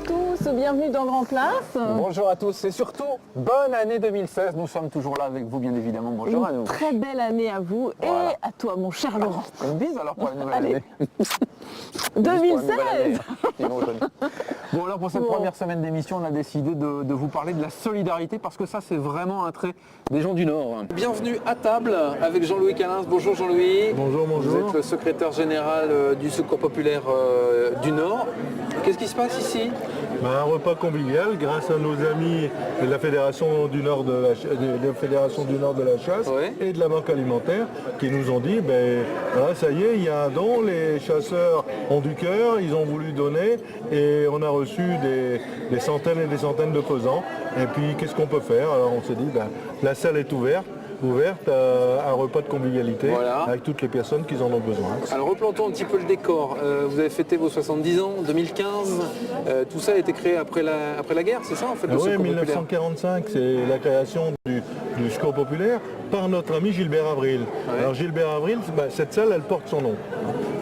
à tous, bienvenue dans Grand Place. Bonjour à tous et surtout, bonne année 2016. Nous sommes toujours là avec vous, bien évidemment. Bonjour à nous. Très belle année à vous Voilà. et à toi, mon cher Laurent. Une bise alors pour la nouvelle Allez. année. 2016. Bon, alors pour cette Bon. première semaine d'émission, on a décidé de vous parler de la solidarité parce que ça, c'est vraiment un trait des gens du Nord. Bienvenue à table avec Jean-Louis Calins. Bonjour Jean-Louis. Bonjour, bonjour. Vous êtes le secrétaire général du Secours populaire du Nord. Qu'est-ce qui se passe ici? Un repas convivial grâce à nos amis de la Fédération du Nord de la Chasse Ouais. et de la Banque alimentaire qui nous ont dit, voilà, ça y est, il y a un don, les chasseurs ont du cœur, ils ont voulu donner et on a reçu des centaines et des centaines de pesants. Et puis qu'est-ce qu'on peut faire? Alors on s'est dit, la salle est ouverte à un repas de convivialité Voilà. avec toutes les personnes qui en ont besoin. Alors replantons un petit peu le décor. Vous avez fêté vos 70 ans, 2015. Tout ça a été créé après la guerre, c'est ça en fait, le Oui, Secours populaire? 1945, c'est la création du Secours populaire par notre ami Gilbert Avril. Ouais. Alors Gilbert Avril, cette salle, elle porte son nom.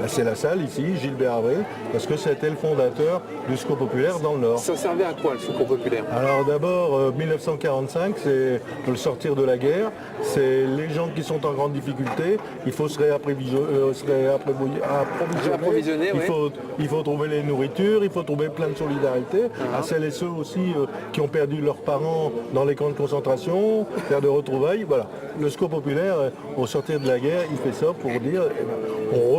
C'est la salle ici, Gilbert Avril, parce que c'était le fondateur du Secours populaire dans le Nord. Ça servait à quoi le Secours populaire? Alors d'abord, 1945, c'est le sortir de la guerre, c'est les gens qui sont en grande difficulté, il faut se Réapprovisionner, il, oui. il faut trouver les nourritures, il faut trouver plein de solidarité, à celles et ceux aussi qui ont perdu leurs parents dans les camps de concentration, faire de retrouvailles, voilà. Le Secours populaire, au sortir de la guerre, il fait ça pour dire, on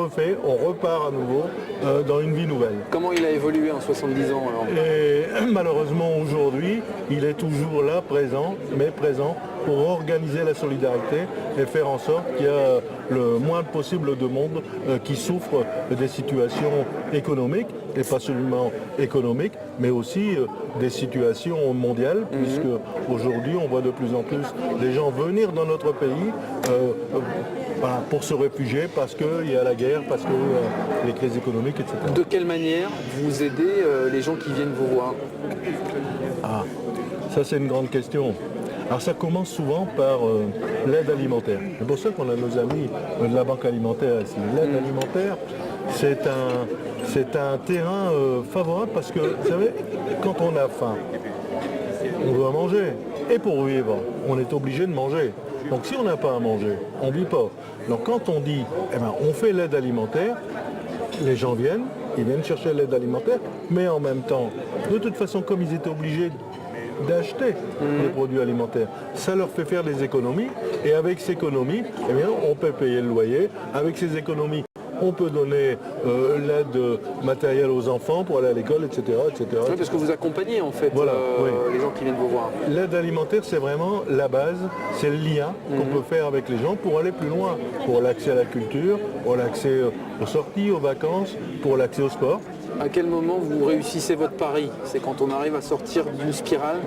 repart à nouveau dans une vie nouvelle. Comment il a évolué en 70 ans alors? Et malheureusement aujourd'hui, il est toujours là, présent pour organiser la solidarité et faire en sorte qu'il y a le moins possible de monde qui souffre des situations économiques, et pas seulement économiques, mais aussi des situations mondiales, puisque aujourd'hui on voit de plus en plus des gens venir dans notre pays pour se réfugier parce qu'il y a la guerre, parce que les crises économiques, etc. De quelle manière vous aidez les gens qui viennent vous voir? Ça c'est une grande question. Alors ça commence souvent par l'aide alimentaire. C'est pour ça qu'on a nos amis de la Banque alimentaire ici. L'aide alimentaire, c'est un terrain favorable parce que, vous savez, quand on a faim, on doit manger. Et pour vivre, on est obligé de manger. Donc si on n'a pas à manger, on ne vit pas. Donc quand on dit, on fait l'aide alimentaire, les gens viennent, ils viennent chercher l'aide alimentaire, mais en même temps, de toute façon, comme ils étaient obligés d'acheter des produits alimentaires, ça leur fait faire des économies, et avec ces économies, on peut payer le loyer, avec ces économies, on peut donner l'aide matérielle aux enfants pour aller à l'école, etc., etc. Oui, parce que vous accompagnez en fait Voilà, oui. les gens qui viennent vous voir. L'aide alimentaire, c'est vraiment la base, c'est le lien qu'on peut faire avec les gens pour aller plus loin, pour l'accès à la culture, pour l'accès aux sorties, aux vacances, pour l'accès au sport. À quel moment vous réussissez votre pari? C'est quand on arrive à sortir d'une spirale?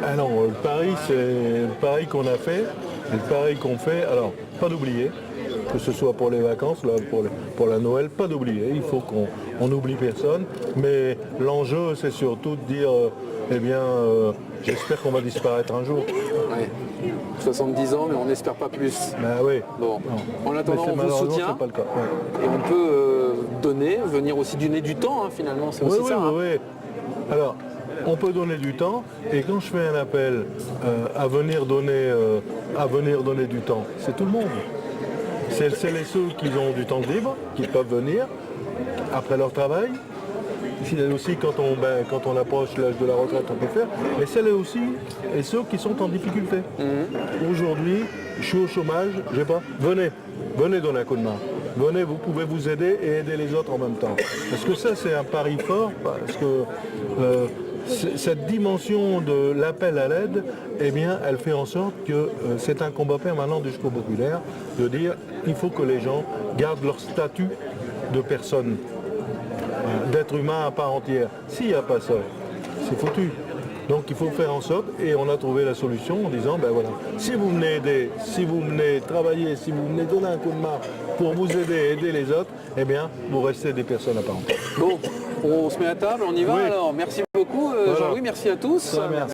Ah non, le pari, c'est le pari qu'on a fait, le pari qu'on fait. Alors, pas d'oublier, que ce soit pour les vacances, là, pour la Noël, pas d'oublier. Il faut qu'on n'oublie personne. Mais l'enjeu, c'est surtout de dire, j'espère qu'on va disparaître un jour. Ouais. 70 ans, mais on n'espère pas plus. Oui. Bon. En attendant, on vous Malheureusement, soutient c'est pas le cas. Ouais. et on peut donner, venir aussi donner du temps finalement. C'est Oui, aussi oui, ça. hein. oui. Alors, on peut donner du temps, et quand je fais un appel à venir donner du temps, c'est tout le monde. C'est les ceux qui ont du temps libre, qui peuvent venir après leur travail. C'est aussi quand on approche l'âge de la retraite, on peut faire. Mais c'est aussi et ceux qui sont en difficulté. Aujourd'hui, je suis au chômage, j'ai pas. Venez donner un coup de main. Venez, vous pouvez vous aider et aider les autres en même temps. Parce que ça, c'est un pari fort, parce que cette dimension de l'appel à l'aide, elle fait en sorte que c'est un combat permanent du Secours populaire de dire il faut que les gens gardent leur statut de personne, d'être humain à part entière. S'il n'y a pas ça, c'est foutu. Donc il faut faire en sorte, et on a trouvé la solution en disant, si vous venez aider, si vous venez travailler, si vous venez donner un coup de main pour vous aider les autres, vous restez des personnes à part entière. Bon, on se met à table, on y va Oui. alors. Merci beaucoup Voilà. Jean-Louis, merci à tous. Merci.